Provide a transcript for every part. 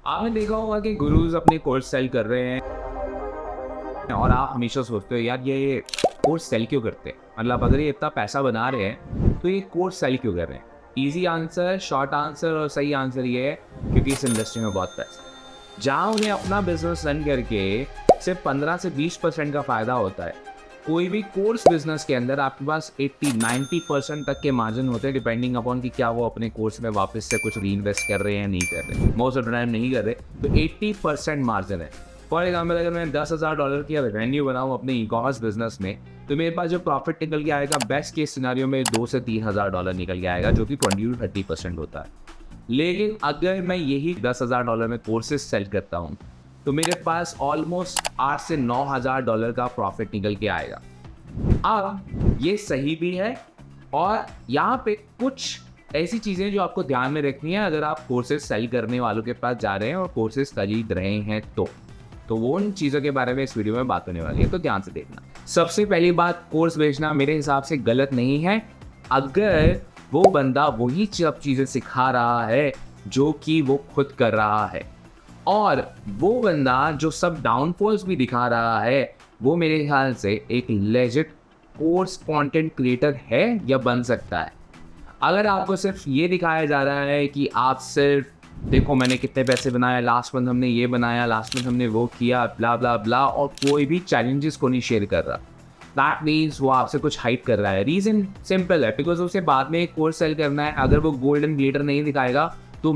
आपने देखा होगा कि गुरुज अपने कोर्स सेल कर रहे हैं और आप हमेशा सोचते हो यार ये कोर्स सेल क्यों करते हैं। मतलब अगर ये इतना पैसा बना रहे हैं तो ये कोर्स सेल क्यों कर रहे हैं। इजी आंसर, शॉर्ट आंसर और सही आंसर ये है क्योंकि इस इंडस्ट्री में बहुत पैसा है। जहाँ उन्हें अपना बिजनेस रन करके सिर्फ 15 से 20% का फायदा होता है। कोई भी कोर्स बिजनेस के अंदर आपके पास 80-90% तक के मार्जिन होते हैं, डिपेंडिंग अपॉन कि क्या वो अपने कोर्स में वापस से कुछ री इन्वेस्ट कर रहे हैं या नहीं कर रहे। मोस्ट ऑफ द टाइम नहीं कर रहे, तो 80% मार्जिन है। फॉर एग्जाम्पल अगर मैं $10,000 की रेवेन्यू बनाऊँ अपने ई कॉमर्स बिजनेस में, तो मेरे पास जो प्रॉफिट निकल के आएगा बेस्ट केस सिनारियो में $2,000 से $3,000 निकल के आएगा, जो कि 20-30% होता है। लेकिन अगर मैं यही $10,000 में कोर्सेज सेल करता हूँ तो मेरे पास ऑलमोस्ट $8,000 से $9,000 का प्रॉफिट निकल के आएगा। अब ये सही भी है और यहाँ पे कुछ ऐसी चीज़ें जो आपको ध्यान में रखनी है अगर आप कोर्सेज सेल करने वालों के पास जा रहे हैं और कोर्सेज खरीद रहे हैं तो वो उन चीज़ों के बारे में इस वीडियो में बात होने वाली है, तो ध्यान से देखना। सबसे पहली बात, कोर्स बेचना मेरे हिसाब से गलत नहीं है अगर वो बंदा वही सब चीज़ें सिखा रहा है जो कि वो खुद कर रहा है, और वो बंदा जो सब डाउनफॉल्स भी दिखा रहा है वो मेरे ख्याल से एक लेजिट कोर्स कंटेंट क्रिएटर है या बन सकता है। अगर आपको सिर्फ ये दिखाया जा रहा है कि आप सिर्फ देखो मैंने कितने पैसे बनाए, लास्ट मंथ हमने ये बनाया, लास्ट मंथ हमने वो किया, ब्ला ब्ला ब्ला, और कोई भी चैलेंजेस को नहीं शेयर कर रहा, दैट मीन्स वो आपसे कुछ हाइड कर रहा है। रीज़न सिंपल है, बिकॉज उसे बाद में एक कोर्स सेल करना है। अगर वो गोल्डन ग्लिटर नहीं दिखाएगा तो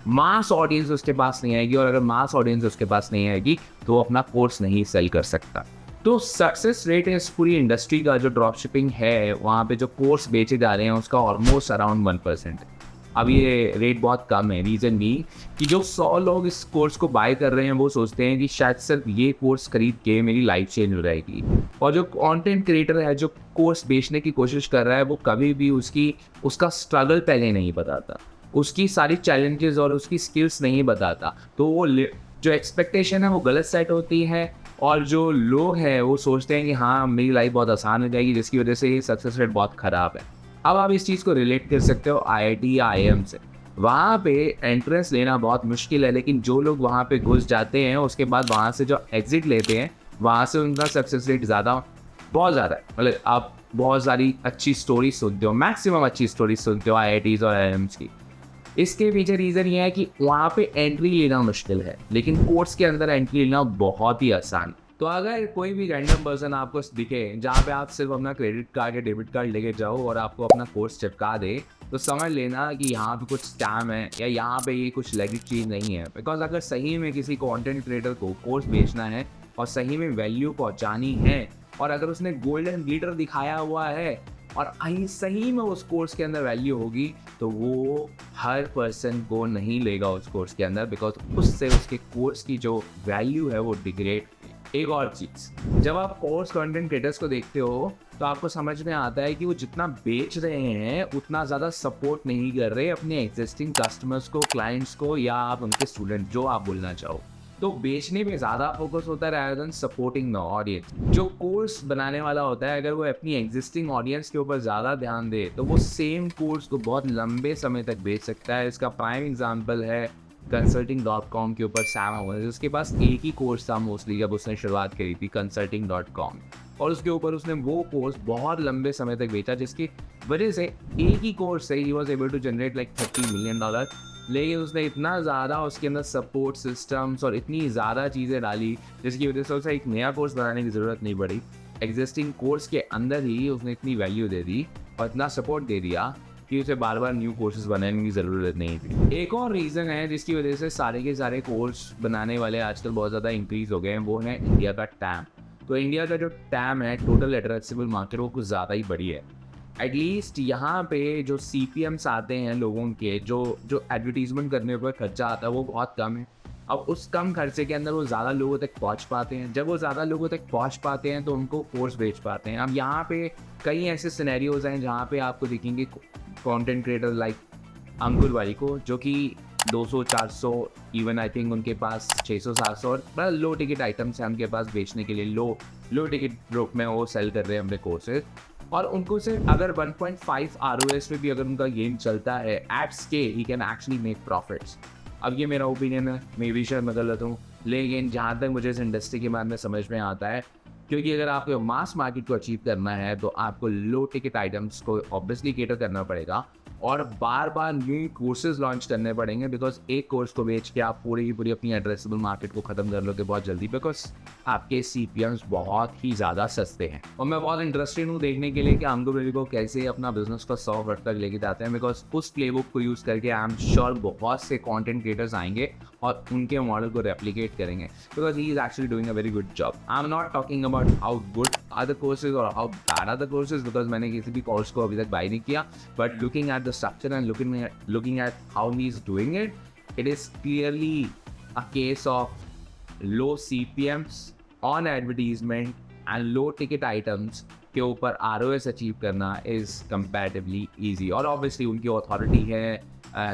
मास ऑडियंस उसके पास नहीं आएगी, और अगर मास ऑडियंस उसके पास नहीं आएगी तो वो अपना कोर्स नहीं सेल कर सकता। तो सक्सेस रेट इस पूरी इंडस्ट्री का जो ड्रॉप शिपिंग है वहाँ पे जो कोर्स बेचे जा रहे हैं उसका ऑलमोस्ट अराउंड 1% है। अब ये रेट बहुत कम है। रीज़न भी कि जो 100 लोग इस कोर्स को बाय कर रहे हैं वो सोचते हैं कि शायद सिर्फ ये कोर्स खरीद के मेरी लाइफ चेंज हो जाएगी, और जो कंटेंट क्रिएटर है जो कोर्स बेचने की कोशिश कर रहा है वो कभी भी उसका स्ट्रगल पहले नहीं बताता, उसकी सारी चैलेंजेस और उसकी स्किल्स नहीं बताता। तो वो जो एक्सपेक्टेशन है वो गलत सेट होती है, और जो लोग हैं वो सोचते हैं कि हाँ मेरी लाइफ बहुत आसान हो जाएगी, जिसकी वजह से ये सक्सेस रेट बहुत ख़राब है। अब आप इस चीज़ को रिलेट कर सकते हो IIT या IIM से। वहाँ पे एंट्रेंस लेना बहुत मुश्किल है, लेकिन जो लोग वहाँ पे घुस जाते हैं उसके बाद वहाँ से जो एग्ज़िट लेते हैं वहाँ से उनका सक्सेस रेट बहुत ज़्यादा है। मतलब आप बहुत सारी अच्छी स्टोरी सुनते हो, मैक्सिमम अच्छी स्टोरी सुनते हो IITs और IIMs की। इसके पीछे रीज़न ये है कि वहाँ पे एंट्री लेना मुश्किल है, लेकिन कोर्स के अंदर एंट्री लेना बहुत ही आसान। तो अगर कोई भी रैंडम पर्सन आपको दिखे जहाँ पे आप सिर्फ अपना क्रेडिट कार्ड या डेबिट कार्ड लेके जाओ और आपको अपना कोर्स चिपका दे, तो समझ लेना कि यहाँ पे कुछ स्कैम है या यहाँ पे ये कुछ लेजिट चीज़ नहीं है। बिकॉज अगर सही में किसी कंटेंट क्रिएटर को कोर्स बेचना है और सही में वैल्यू पहुँचानी है, और अगर उसने गोल्डन ग्लिटर दिखाया हुआ है और सही में उस कोर्स के अंदर वैल्यू होगी, तो वो हर पर्सन को नहीं लेगा उस कोर्स के अंदर, बिकॉज उससे उसके कोर्स की जो वैल्यू है वो डिग्रेड। एक और चीज़, जब आप कोर्स कंटेंट क्रिएटर्स को देखते हो तो आपको समझ में आता है कि वो जितना बेच रहे हैं उतना ज़्यादा सपोर्ट नहीं कर रहे अपने एग्जिस्टिंग कस्टमर्स को, क्लाइंट्स को, या आप उनके स्टूडेंट जो आप बोलना चाहो। तो बेचने में ज़्यादा फोकस होता है rather than supporting the audience. जो कोर्स बनाने वाला होता है अगर वो अपनी एग्जिस्टिंग ऑडियंस के ऊपर ज़्यादा ध्यान दे तो वो सेम कोर्स को बहुत लंबे समय तक बेच सकता है। इसका प्राइम एग्जांपल है consulting.com के ऊपर सैम ओवन, जिसके पास एक ही कोर्स था मोस्टली जब उसने शुरुआत करी थी consulting.com, और उसके ऊपर उसने वो कोर्स बहुत लंबे समय तक बेचा, जिसकी वजह से एक ही कोर्स से ही was able to generate like $30 million. लेकिन उसने इतना ज़्यादा उसके अंदर सपोर्ट सिस्टम्स और इतनी ज़्यादा चीज़ें डाली जिसकी वजह से उसे एक नया कोर्स बनाने की ज़रूरत नहीं पड़ी। एग्जिस्टिंग कोर्स के अंदर ही उसने इतनी वैल्यू दे दी और इतना सपोर्ट दे दिया कि उसे बार बार न्यू कोर्सेज बनाने की ज़रूरत नहीं थी। एक और रीज़न है जिसकी वजह से सारे के सारे कोर्स बनाने वाले आजकल बहुत ज़्यादा इंक्रीज़ हो गए हैं, वो है इंडिया का टैम। तो इंडिया का जो टैम है, टोटल एड्रेसेबल मार्केट, वो कुछ ज़्यादा ही बड़ी है। एटलीस्ट यहाँ पे जो CPMs आते हैं लोगों के, जो एडवर्टीजमेंट करने पर खर्चा आता है वो बहुत कम है। अब उस कम खर्चे के अंदर वो ज़्यादा लोगों तक पहुँच पाते हैं। जब वो ज़्यादा लोगों तक पहुँच पाते हैं तो उनको कोर्स बेच पाते हैं। अब यहाँ पे कई ऐसे सिनेरियोज़ हैं जहाँ पे आपको दिखेंगे कंटेंट क्रिएटर लाइक अंकुर वाली को, जो कि 200-400, इवन आई थिंक उनके पास 600-700 और बड़ा लो टिकट आइटम्स हैं उनके पास बेचने के लिए। लो टिकट ग्रुप में वो सेल कर रहे हैं अपने कोर्सेज, और उनको सिर्फ अगर 1.5 ROS पे भी अगर उनका गेम चलता है at scale, he can actually make profits. अब ये मेरा ओपिनियन है, मे बी शायद मैं गलत हूँ, लेकिन जहाँ तक मुझे इस इंडस्ट्री के बारे में समझ में आता है, क्योंकि अगर आपको मास मार्केट को अचीव करना है तो आपको लो टिकट आइटम्स को ऑब्वियसली केटर करना पड़ेगा और बार बार न्यू कोर्सेज लॉन्च करने पड़ेंगे, बिकॉज एक कोर्स को बेच के आप पूरी की पूरी अपनी एड्रेसेबल मार्केट को ख़त्म कर लोगे बहुत जल्दी, बिकॉज आपके CPMs बहुत ही ज़्यादा सस्ते हैं। और मैं बहुत इंटरेस्टेड हूँ देखने के लिए कि हमको बेबी को कैसे अपना बिजनेस को 100 फट तक लेके जाते हैं, बिकॉज उस प्लेबुक को यूज़ करके आई एम श्योर बहुत से कॉन्टेंट क्रिएटर्स आएंगे और उनके मॉडल को रेप्लिकेट करेंगे, because he is actually doing a very good job. I am not talking about how good are the courses और how bad are the courses, because मैंने किसी भी कोर्स को अभी तक बाय नहीं किया, but looking at the structure and looking at how he is doing it, it is clearly a case of low CPMs on advertisement and low ticket items के ऊपर ROS अचीव करना is comparatively easy। और obviously उनकी authority है,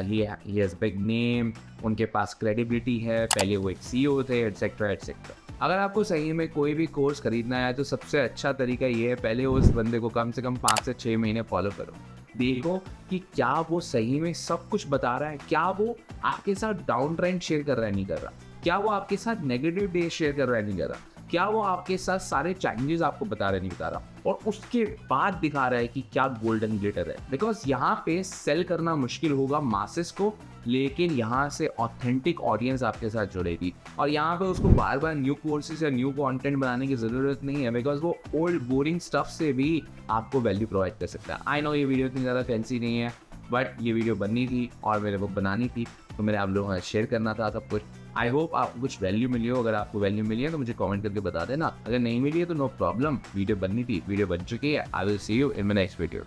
he has big name, उनके पास credibility है, पहले वो एक CEO थे, etc etc। अगर आपको सही में कोई भी कोर्स खरीदना है तो सबसे अच्छा तरीका ये है, पहले उस बंदे को कम से कम 5 से 6 महीने फॉलो करो, देखो कि क्या वो सही में सब कुछ बता रहा है, क्या वो आपके साथ डाउन ट्रेंड शेयर कर रहा है नहीं कर रहा, क्या वो आपके साथ नेगेटिव डे शेयर कर रहा है नहीं कर रहा, क्या वो आपके साथ सारे चैलेंजेस आपको बता रहा है नहीं बता रहा, और उसके बाद दिखा रहा है कि क्या गोल्डन ग्लिटर है। बिकॉज यहाँ पे सेल करना मुश्किल होगा मासेस को, लेकिन यहाँ से ऑथेंटिक ऑडियंस आपके साथ जुड़ेगी और यहाँ पे उसको बार बार न्यू कोर्सेज या न्यू कंटेंट बनाने की ज़रूरत नहीं है, बिकॉज वो ओल्ड बोरिंग स्टफ से भी आपको वैल्यू प्रोवाइड कर सकता है। आई नो ये वीडियो इतनी ज़्यादा फैंसी नहीं है, बट ये वीडियो बननी थी और मेरे को बनानी थी, तो मेरे आप लोगों से शेयर करना था सब कुछ। आई होप आपको कुछ वैल्यू मिली हो। अगर आपको वैल्यू मिली है तो मुझे कमेंट करके बता देना, अगर नहीं मिली है तो नो प्रॉब्लम, वीडियो बननी थी, वीडियो बन चुकी है। I will see you in my next video.